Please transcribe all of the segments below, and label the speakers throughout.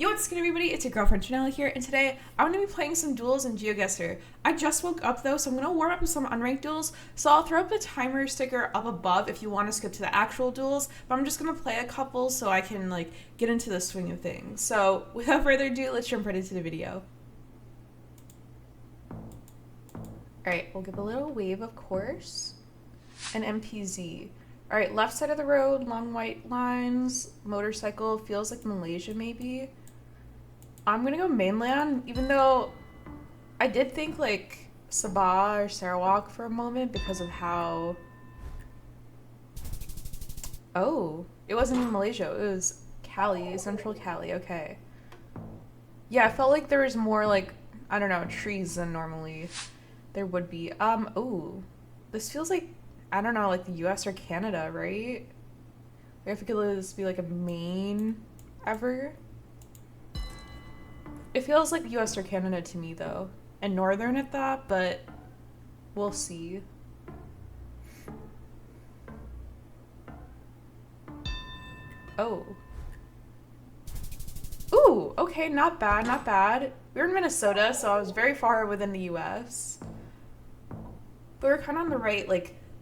Speaker 1: Yo, what's good everybody? It's your girlfriend Janella here, and today I'm going to be playing some duels in Geoguessr. I just woke up though, so I'm going to warm up with some unranked duels, so I'll throw up the timer sticker up above if you want to skip to the actual duels, but I'm just going to play a couple so I can get into the swing of things. So without further ado, let's jump right into the video. Alright, we'll give a little wave of course, and MPZ. Alright, left side of the road, long white lines, motorcycle, feels like Malaysia maybe. I'm gonna go mainland, even though I did think Sabah or Sarawak for a moment because of how... Oh, it wasn't even Malaysia, it was Cali, Central Cali, okay. Yeah, I felt like there was more I don't know, trees than normally there would be. Oh, this feels like, I don't know, like the US or Canada, right? I feel like this be like a main ever. It feels like US or Canada to me though, and northern at that, but we'll see. Oh. Ooh, okay, not bad, not bad. We were in Minnesota, so I was very far within the US. But we're kind of on the right,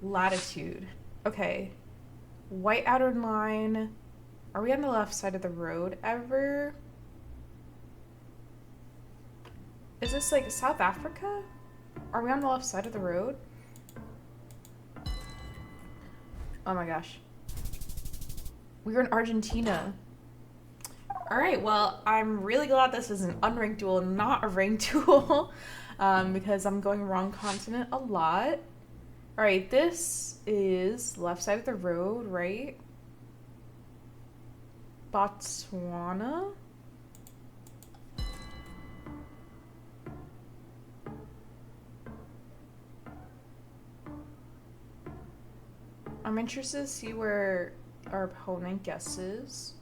Speaker 1: latitude. Okay. White outer line. Are we on the left side of the road ever? Is this South Africa? Are we on the left side of the road? Oh my gosh. We were in Argentina. Alright, well, I'm really glad this is an unranked duel, not a ranked duel, because I'm going wrong continent a lot. Alright, this is left side of the road, right? Botswana? I'm interested to see where our opponent guesses.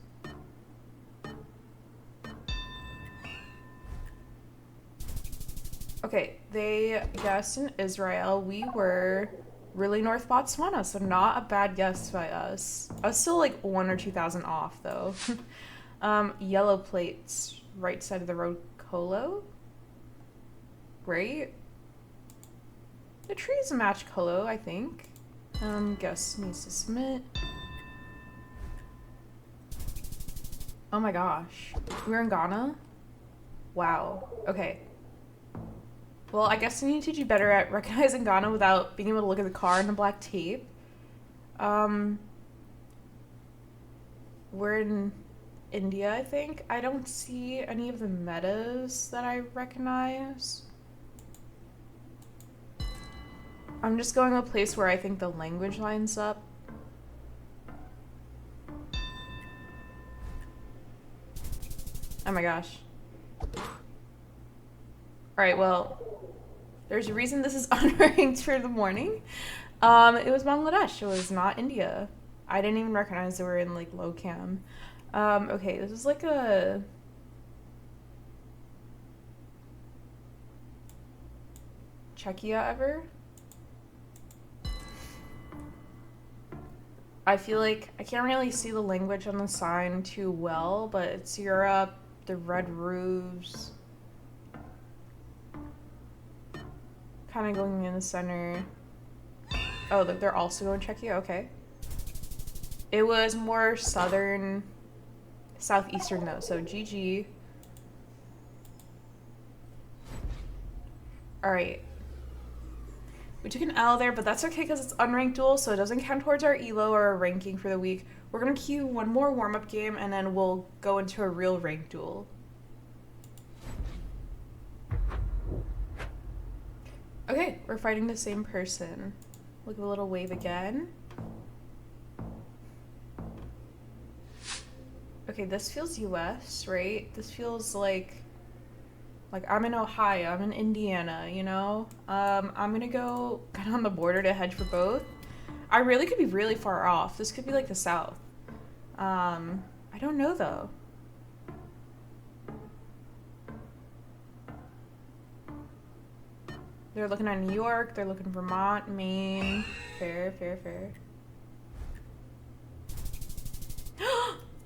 Speaker 1: Okay, they guessed in Israel. We were really North Botswana, so not a bad guess by us. I was still 1,000 or 2,000 off though. Yellow plates, right side of the road, Colo. Great. The trees match Colo, I think. Guess needs to submit. Oh my gosh. We're in Ghana? Wow. Okay. Well, I guess I need to do better at recognizing Ghana without being able to look at the car and the black tape. We're in India, I think. I don't see any of the metas that I recognize. I'm just going to a place where I think the language lines up. Oh my gosh. Alright, well, there's a reason this is unranked for the morning. It was Bangladesh. It was not India. I didn't even recognize they were in low cam. Okay, this is a Czechia ever? I feel like I can't really see the language on the sign too well, but it's Europe, the red roofs. Kind of going in the center. Oh, they're also going Czechia? Okay. It was more southern, southeastern though, so GG. Alright. We took an L there, but that's okay because it's unranked duel, so it doesn't count towards our elo or our ranking for the week. We're going to queue one more warm-up game, and then we'll go into a real ranked duel. Okay, we're fighting the same person. Look at a little wave again. Okay, this feels US, right? This feels like I'm in Ohio, I'm in Indiana, you know? I'm gonna go kind of on the border to hedge for both. I really could be really far off. This could be the South. I don't know though. They're looking at New York, they're looking Vermont, Maine. Fair, fair, fair.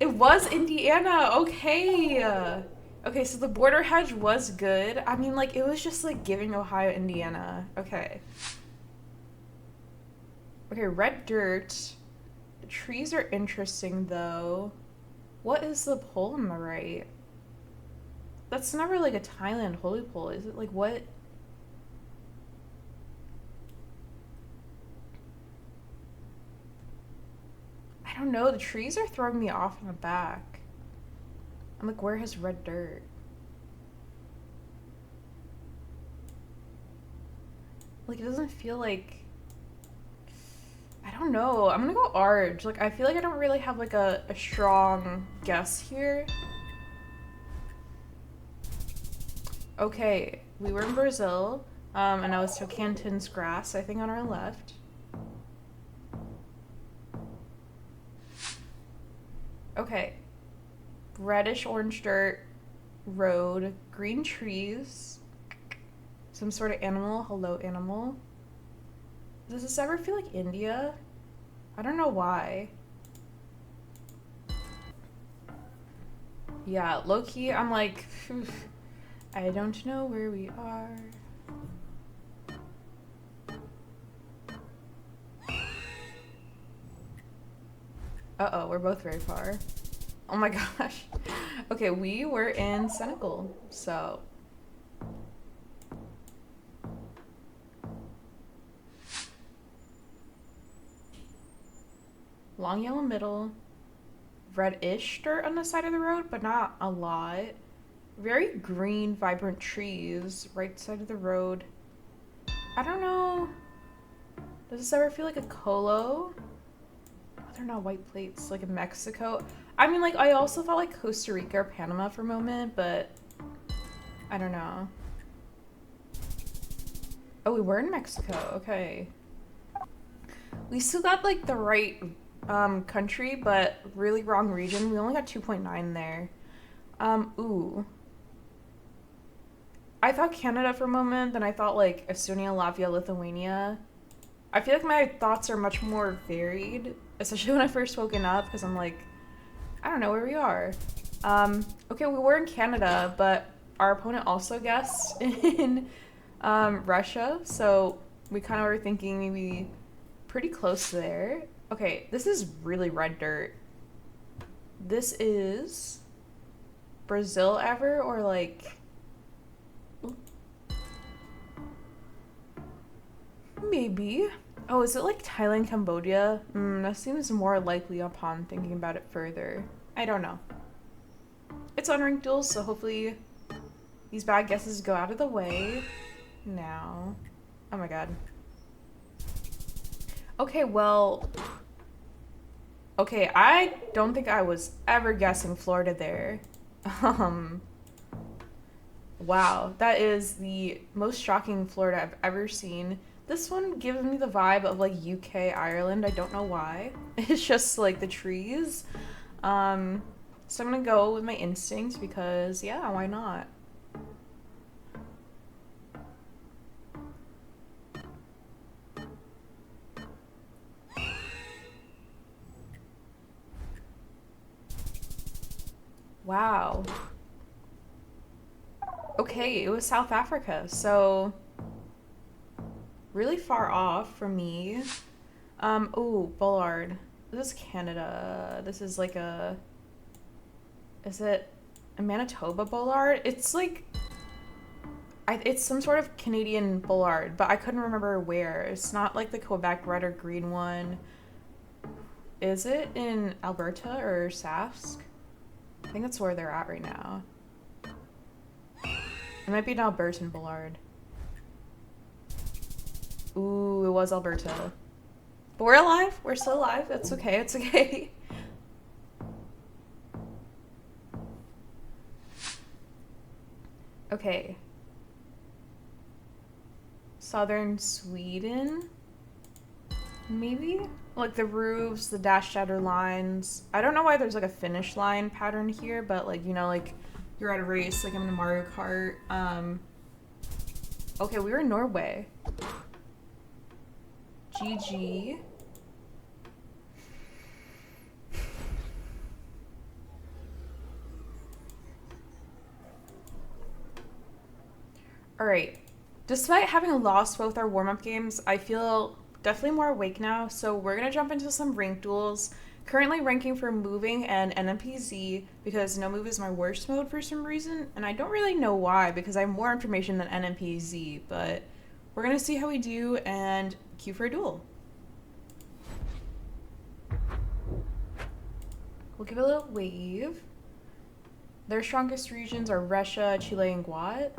Speaker 1: It was Indiana. Okay. Okay, so the border hedge was good. I mean, like, it was just, like, giving Ohio, Indiana. Okay. Okay, red dirt. The trees are interesting, though. What is the pole on the right? That's never, like, a Thailand holy pole. Is it, like, what? I don't know. The trees are throwing me off in the back. I'm like, where has red dirt? Like, it doesn't feel like... I don't know. I'm gonna go Arge. Like, I feel like I don't really have, like, a strong guess here. Okay, we were in Brazil, and I was Tocantins grass, I think, on our left. Okay. Reddish orange dirt, road, green trees, some sort of animal. Hello, animal. Does this ever feel like India? I don't know why. Yeah, low-key, I'm like, phew, I don't know where we are. Uh-oh, we're both very far. Oh my gosh. Okay, we were in Senegal, so... Long yellow middle. Reddish dirt on the side of the road, but not a lot. Very green, vibrant trees. Right side of the road. I don't know. Does this ever feel like a colo? Oh, they're not white plates, like in Mexico. I mean, like, I also felt like Costa Rica or Panama for a moment, but I don't know. Oh, we were in Mexico. Okay. We still got, like, the right country, but really wrong region. We only got 2.9 there. Ooh. I thought Canada for a moment, then I thought, like, Estonia, Latvia, Lithuania. I feel like my thoughts are much more varied, especially when I first woken up, because I'm like, I don't know where we are. Okay, we were in Canada, but our opponent also guessed in Russia, so we kind of were thinking maybe pretty close there. Okay, this is really red dirt. This is Brazil ever, or like... Maybe. Oh, is it like Thailand, Cambodia? That seems more likely upon thinking about it further. I don't know. It's Unranked Duels, so hopefully these bad guesses go out of the way now. Oh my god. Okay, well... Okay, I don't think I was ever guessing Florida there. Wow, that is the most shocking Florida I've ever seen. This one gives me the vibe of like UK, Ireland. I don't know why. It's just like the trees. So I'm gonna go with my instincts because yeah, why not? Wow. Okay, it was South Africa, so really far off from me. Ooh, Bullard. This is Canada. This is like a... Is it a Manitoba Bullard? It's like... it's some sort of Canadian Bullard, but I couldn't remember where. It's not like the Quebec red or green one. Is it in Alberta or Sask? I think that's where they're at right now. It might be an Albertan Bullard. Ooh, it was Alberta. But we're alive. We're still alive. It's okay. It's okay. Okay. Southern Sweden? Maybe? Like the roofs, the dashed outer lines. I don't know why there's like a finish line pattern here, but like, you know, like you're at a race, like I'm in a Mario Kart. Okay, we were in Norway. GG. Alright. Despite having lost both our warm-up games, I feel definitely more awake now, so we're gonna jump into some ranked duels. Currently ranking for moving and NMPZ because no move is my worst mode for some reason, and I don't really know why because I have more information than NMPZ, but we're gonna see how we do and queue for a duel. We'll give it a little wave. Their strongest regions are Russia, Chile, and Guat,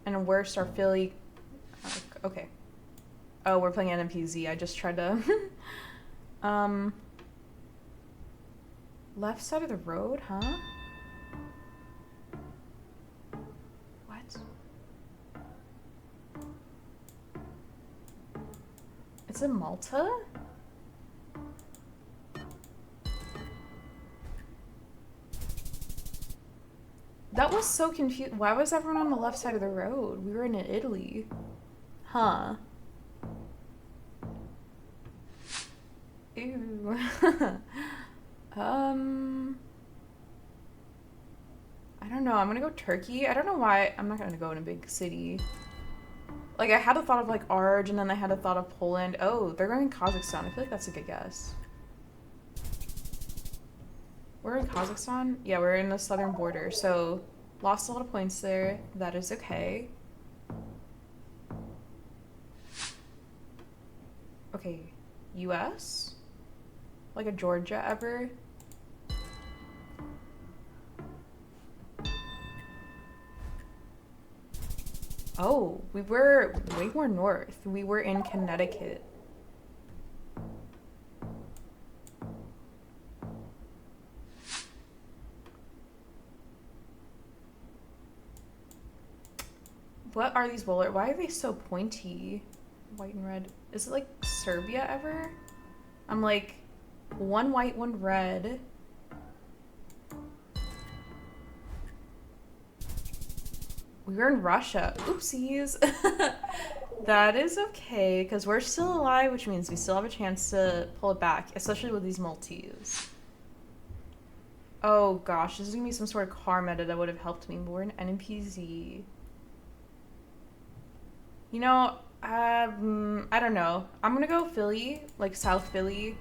Speaker 1: and worst are Philly. Okay. Oh, we're playing NMPZ. I just tried to. Left side of the road, huh? What? It's in Malta? That was so confused. Why was everyone on the left side of the road? We were in Italy. Huh. Ew. I don't know. I'm gonna go Turkey. I don't know why. I'm not gonna go in a big city. Like, I had a thought of, like, Arge, and then I had a thought of Poland. Oh, they're going Kazakhstan. I feel like that's a good guess. We're in Kazakhstan? Yeah, we're in the southern border, so lost a lot of points there. That is okay. Okay, US? Like a Georgia ever? Oh, we were way more north. We were in Connecticut. What are these bullets? Why are they so pointy? White and red. Is it like Serbia ever? I'm like, one white, one red. We were in Russia. Oopsies. That is okay, because we're still alive, which means we still have a chance to pull it back, especially with these multis. Oh gosh, this is gonna be some sort of car meta that would have helped me, but we're in NPZ. You know, I don't know. I'm gonna go Philly, like South Philly.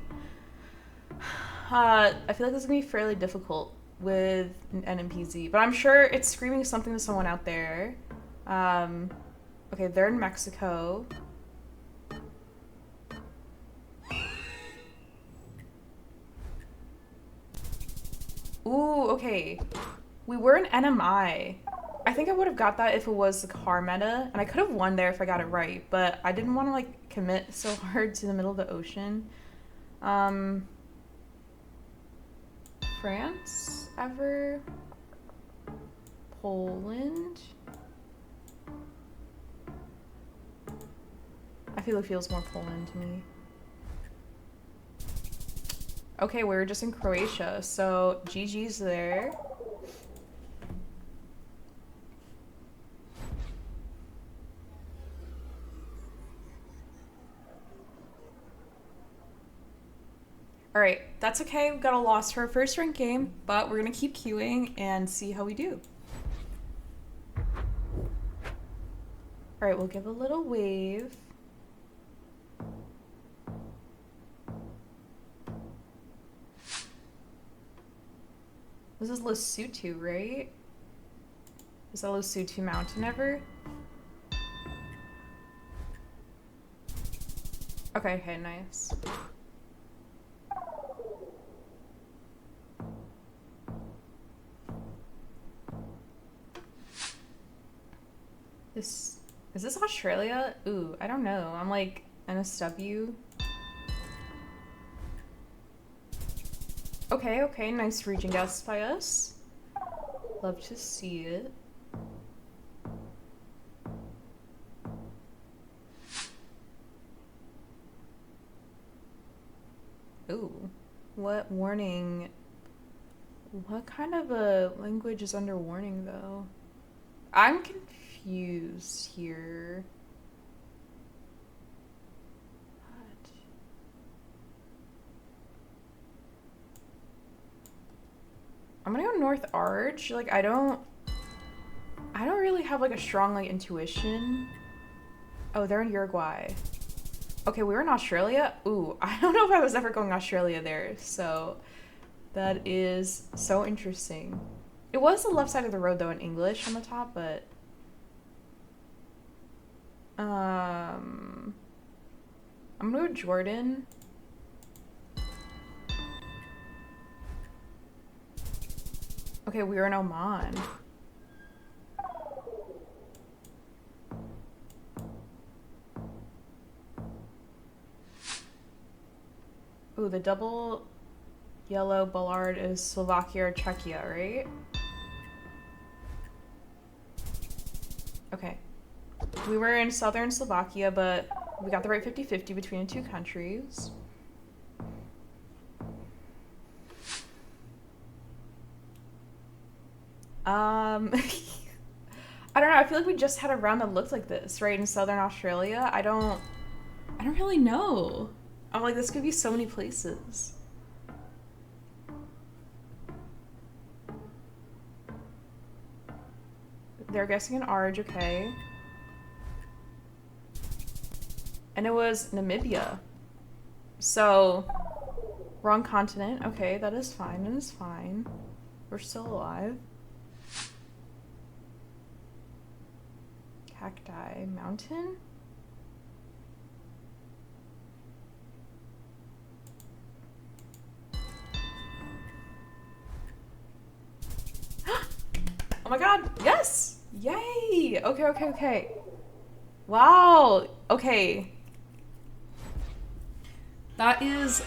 Speaker 1: I feel like this is gonna be fairly difficult with NMPZ, but I'm sure it's screaming something to someone out there. Okay, they're in Mexico. Ooh, okay. We were in NMI. I think I would have got that if it was the car meta, and I could have won there if I got it right, but I didn't want to, like, commit so hard to the middle of the ocean. France ever? Poland? I feel it feels more Poland to me. Okay, we're just in Croatia, so GG's there. Alright, that's okay. We got a loss for our first ranked game, but we're gonna keep queuing and see how we do. Alright, we'll give a little wave. This is Lesotho, right? Is that Lesotho mountain ever? Okay, nice. Is this Australia? Ooh, I don't know. I'm like NSW. Okay, nice region guess by us. Love to see it. Ooh, what warning? What kind of a language is under warning though? I'm confused here. What? I'm gonna go North Arch. Like, I don't... I don't really have like a strong like intuition. Oh, they're in Uruguay. Okay, we were in Australia. Ooh, I don't know if I was ever going Australia there, so that is so interesting. It was the left side of the road though in English on the top, but I'm gonna go Jordan. Okay, we were in Oman. Ooh, the double yellow bollard is Slovakia or Czechia, right? Okay. We were in southern Slovakia, but we got the right 50-50 between the two countries. I don't know, I feel like we just had a round that looked like this, right? In southern Australia. I don't really know. I'm like, this could be so many places. They're guessing an Arge, okay. And it was Namibia. So, wrong continent. Okay, that is fine. That is fine. We're still alive. Cacti. Mountain? Oh my god, yes! Yay! Okay, okay, okay. Wow, okay. That is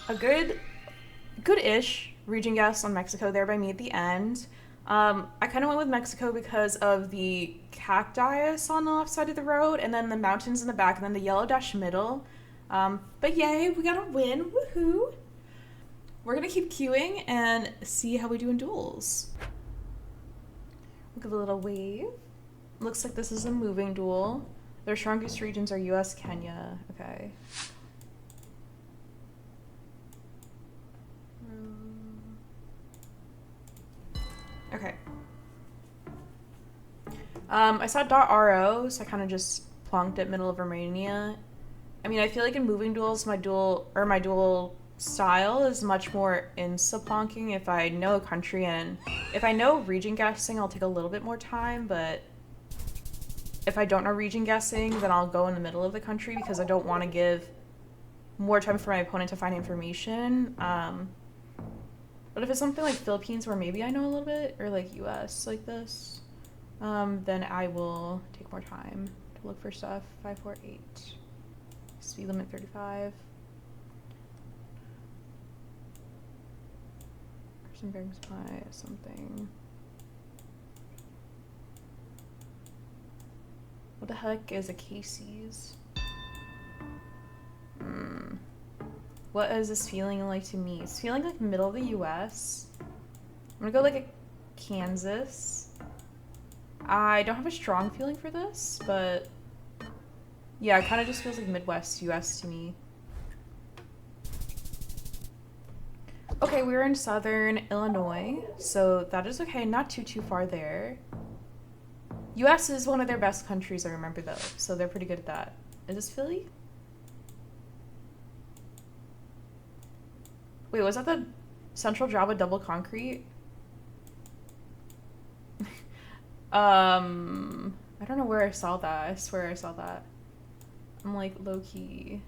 Speaker 1: a good-ish region guess on Mexico there by me at the end. I kind of went with Mexico because of the cacti on the left side of the road, and then the mountains in the back, and then the yellow dash middle. But yay, we got a win, woohoo! We're gonna keep queuing and see how we do in duels. We'll give a little wave. Looks like this is a moving duel. Their strongest regions are US, Kenya. Okay. Okay. I saw .ro, so I kind of just plonked it middle of Romania. I mean, I feel like in moving duels, my duel style is much more insta plonking if I know a country, and if I know region guessing, I'll take a little bit more time, but if I don't know region guessing, then I'll go in the middle of the country because I don't want to give more time for my opponent to find information. But if it's something like Philippines where maybe I know a little bit, or like US like this, then I will take more time to look for stuff. 548. Speed limit 35. Person bearing supply something. What the heck is a Casey's? What is this feeling like to me? It's feeling like middle of the US. I'm gonna go like a Kansas. I don't have a strong feeling for this, but yeah, it kind of just feels like Midwest US to me. Okay, we were in southern Illinois, so that is okay. Not too far there. US is one of their best countries, I remember though, so they're pretty good at that. Is this Philly? Wait, was that the Central Java double concrete? I don't know where I saw that. I swear I saw that. I'm like low-key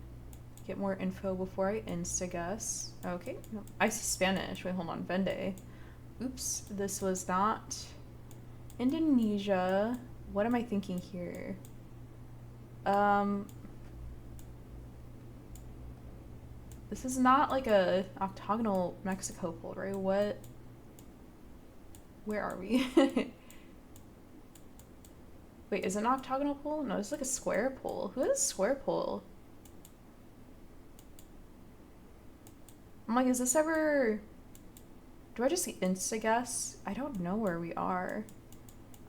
Speaker 1: get more info before I insta-guess. Okay, no. I see Spanish. Wait, hold on. Vende. Oops, this was not Indonesia. What am I thinking here? This is not like a octagonal Mexico pole, right? What? Where are we? Wait, is it an octagonal pole? No, it's like a square pole. Who has a square pole? I'm like, is this ever... Do I just insta-guess? I don't know where we are.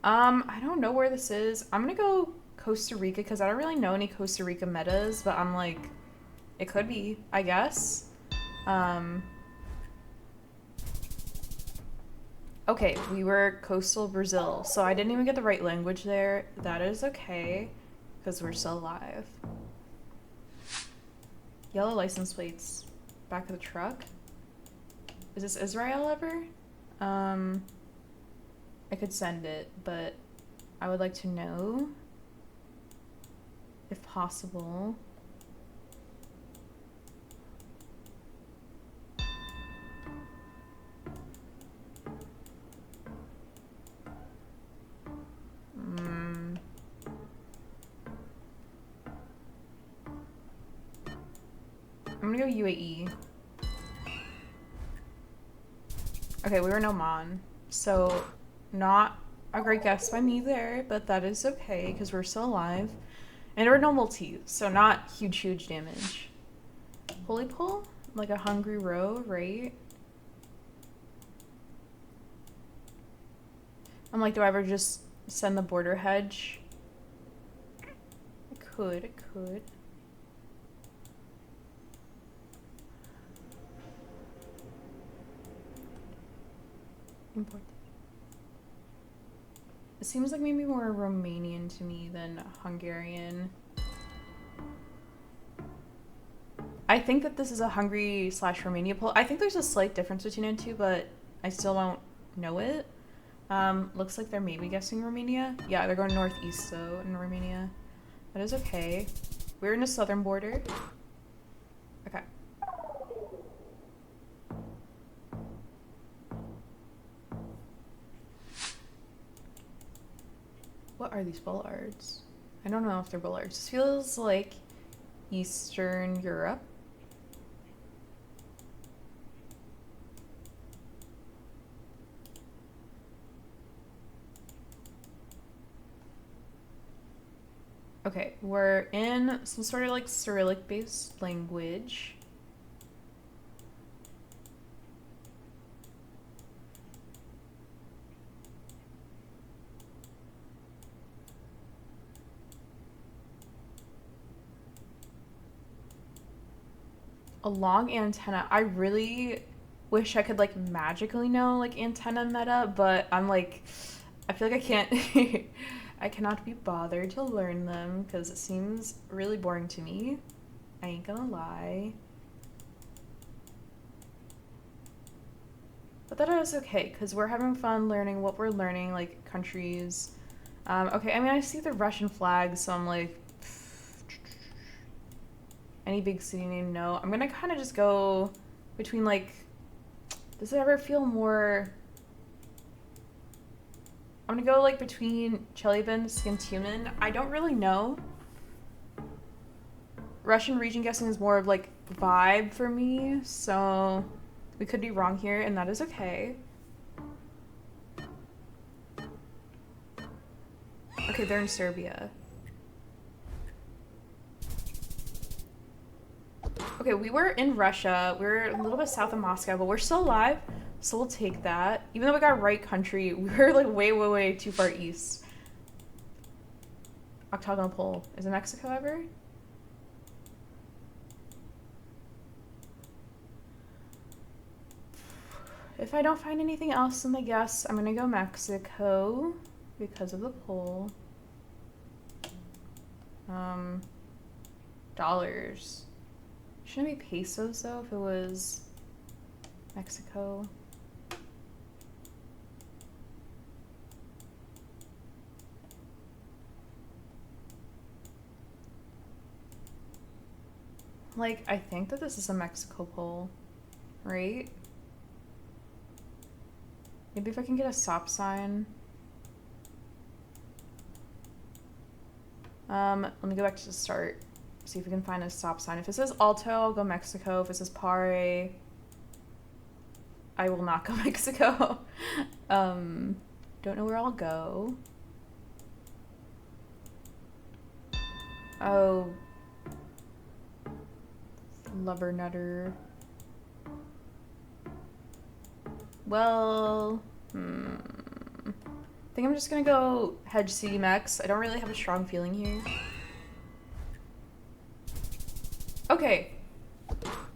Speaker 1: I don't know where this is. I'm gonna go Costa Rica because I don't really know any Costa Rica metas, but I'm like... It could be, I guess. Okay, we were coastal Brazil, so I didn't even get the right language there. That is okay, because we're still alive. Yellow license plates. Back of the truck. Is this Israel ever? I could send it, but I would like to know, if possible. I'm gonna go UAE. Okay, we were in Oman, so not a great guess by me there, but that is okay because we're still alive. And we're normal T, so not huge damage. Holy pull? Like a hungry row, right? I'm like, do I ever just send the border hedge? I could. Import. It seems like maybe more Romanian to me than Hungarian. I think that this is a Hungary/Romania poll. I think there's a slight difference between the two, but I still don't know it. Looks like they're maybe guessing Romania. Yeah, they're going northeast though in Romania. That is okay. We're in the southern border. Okay. What are these bollards? I don't know if they're bollards. This feels like Eastern Europe. Okay, we're in some sort of like Cyrillic based language. A long antenna. I really wish I could like magically know like antenna meta, but I'm like, I feel like I can't, I cannot be bothered to learn them because it seems really boring to me. I ain't gonna lie. But that is okay because we're having fun learning what we're learning, like countries. Okay, I mean, I see the Russian flag, so I'm like, any big city name? No. I'm gonna kind of just go between like, does it ever feel more? I'm gonna go like between Chelyabinsk, Skintumen. I don't really know. Russian region guessing is more of like vibe for me, so we could be wrong here, and that is okay. Okay, they're in Serbia. Okay, we were in Russia. We're a little bit south of Moscow, but we're still alive, so we'll take that. Even though we got right country, we were like way too far east. Octagonal pole. Is it Mexico ever? If I don't find anything else in the guess, I'm gonna go Mexico because of the pole. Dollars. Shouldn't it be pesos though if it was Mexico? Like, I think that this is a Mexico pole, right? Maybe if I can get a stop sign. Let me go back to the start. See if we can find a stop sign. If it says Alto, I'll go Mexico. If it says Pare, I will not go Mexico. Don't know where I'll go. Oh. Lover nutter. Well, I think I'm just gonna go hedge CDMX. I don't really have a strong feeling here. Okay.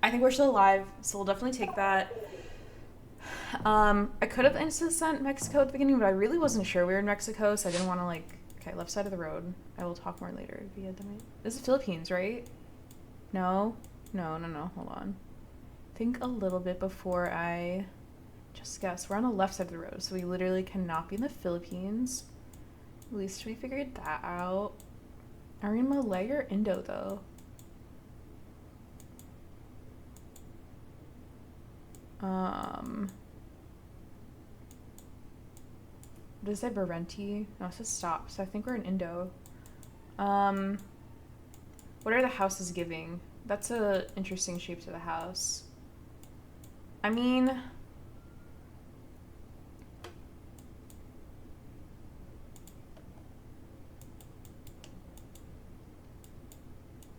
Speaker 1: I think we're still alive, so we'll definitely take that. I could have instant sent Mexico at the beginning, but I really wasn't sure we were in Mexico, so I didn't want to like. Okay, left side of the road. I will talk more later. This is Philippines, right? No, no. Hold on. Think a little bit before I just guess. We're on the left side of the road, so we literally cannot be in the Philippines. At least we figured that out. Are we in Malay or Indo though? Does it say Barenti? No, it says stop, so I think we're in Indo. What are the houses giving? That's a interesting shape to the house. I mean,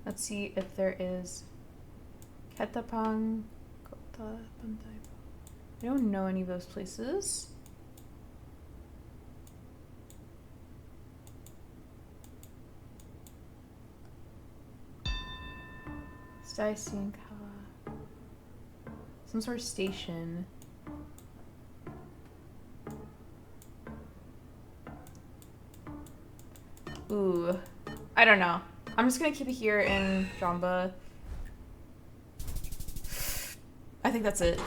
Speaker 1: let's see if there is Ketapang, Kota, Bantay. I don't know any of those places. Some sort of station. Ooh, I don't know. I'm just gonna keep it here in Jamba. I think that's it.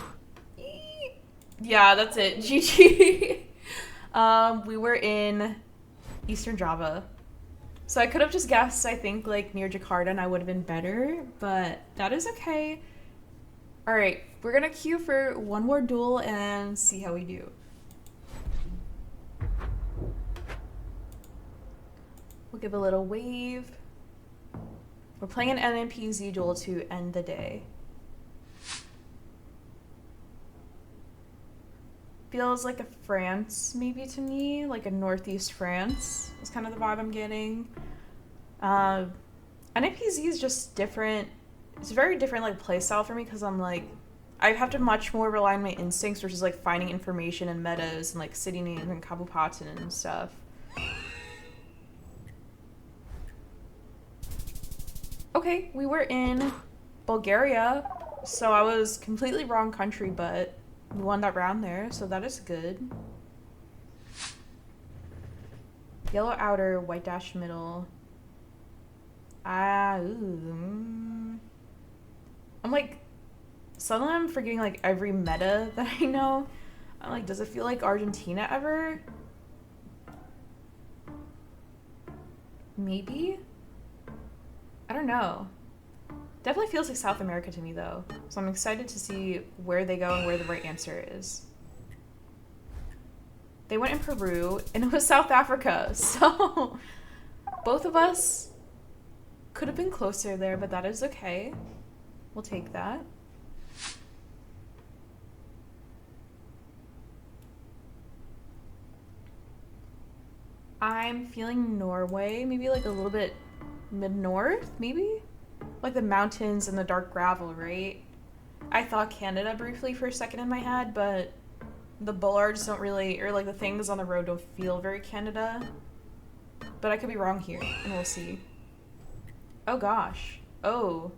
Speaker 1: Yeah, that's it. GG. We were in Eastern Java. So I could have just guessed, I think, like, near Jakarta, and I would have been better, but that is okay. All right, we're gonna queue for one more duel and see how we do. We'll give a little wave. We're playing an NMPZ duel to end the day. Feels like a France, maybe, to me, like a Northeast France. That's kind of the vibe I'm getting. NAPZ is just different. It's a very different like playstyle for me because I'm like, I have to much more rely on my instincts versus like finding information in metas and like city names and kabupaten and stuff. Okay, we were in Bulgaria, so I was completely wrong country, but we won that round there, so that is good. Yellow outer, white dash middle. I'm like, suddenly I'm forgetting like every meta that I know. I'm like, does it feel like Argentina ever? Maybe? I don't know. Definitely feels like South America to me though. So I'm excited to see where they go and where the right answer is. They went in Peru and it was South Africa. So both of us could have been closer there, but that is okay. We'll take that. I'm feeling Norway, maybe like a little bit mid-north, maybe? Like the mountains and the dark gravel, right? I thought Canada briefly for a second in my head, but the bollards don't really, or like the things on the road don't feel very Canada. But I could be wrong here, and we'll see. Oh gosh. Oh.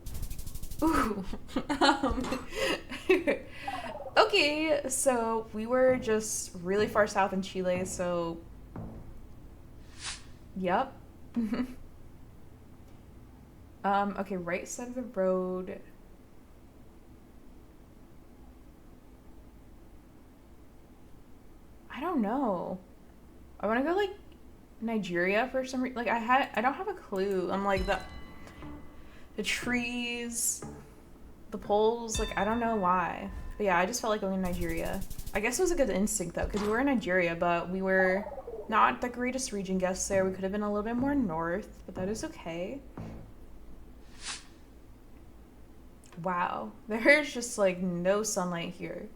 Speaker 1: Ooh. Okay, so we were just really far south in Chile, so... Yep. Okay, right side of the road. I don't know. I want to go like Nigeria for some reason. Like I don't have a clue. I'm like the trees, the poles. Like I don't know why. But yeah, I just felt like going to Nigeria. I guess it was a good instinct though, because we were in Nigeria, but we were not the greatest region guests there. We could have been a little bit more north, but that is okay. Wow, there's just like no sunlight here.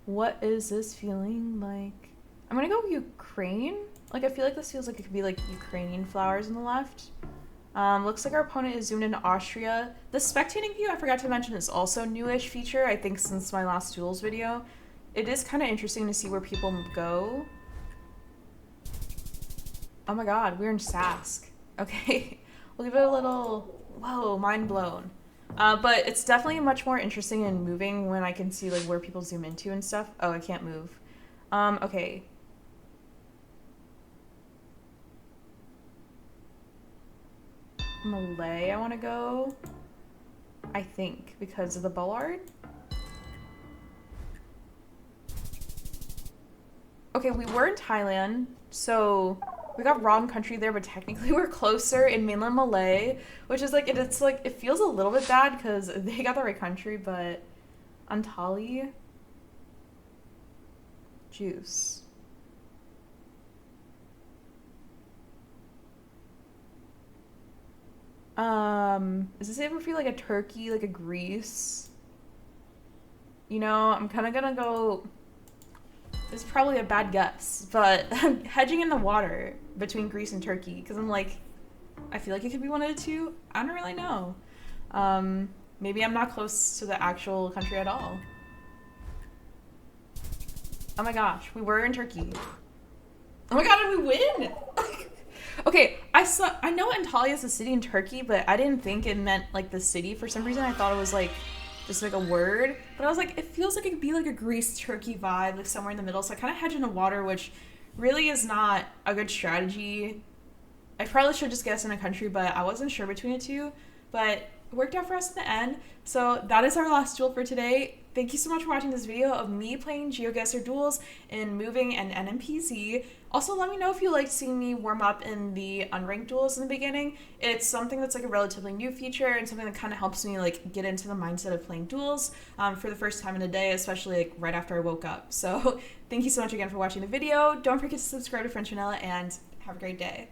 Speaker 1: What is this feeling like? I'm gonna go Ukraine. Like I feel like this feels like it could be like Ukrainian flowers on the left. Looks like our opponent is zoomed into Austria. The spectating view, I forgot to mention, is also a newish feature, I think since my last duels video. It is kind of interesting to see where people go. Oh my god, we're in Sask. Okay, we'll give it a little, whoa, mind blown. But it's definitely much more interesting and moving when I can see like where people zoom into and stuff. Oh, I can't move. Okay. Malay, I want to go. I think because of the bollard. Okay, we were in Thailand, so we got wrong country there, but technically we're closer in mainland Malay, which is like it's like it feels a little bit bad because they got the right country, but Antali juice. Does this ever feel like a Turkey, like a Greece? You know, I'm kind of gonna go. It's probably a bad guess, but I'm hedging in the water between Greece and Turkey because I'm like, I feel like it could be one of the two. I don't really know. Maybe I'm not close to the actual country at all. Oh my gosh, we were in Turkey. Oh my god, did we win? Okay, I know Antalya is a city in Turkey, but I didn't think it meant like the city for some reason. I thought it was like just like a word. But I was like, it feels like it could be like a Greece Turkey vibe, like somewhere in the middle. So I kind of hedged in the water, which really is not a good strategy. I probably should just guess in a country, but I wasn't sure between the two. But it worked out for us in the end. So that is our last duel for today. Thank you so much for watching this video of me playing Geoguessr Duels in Moving and NMPZ. Also, let me know if you liked seeing me warm up in the Unranked Duels in the beginning. It's something that's like a relatively new feature and something that kind of helps me like get into the mindset of playing duels for the first time in a day, especially like right after I woke up. So thank you so much again for watching the video. Don't forget to subscribe to French Vanilla and have a great day.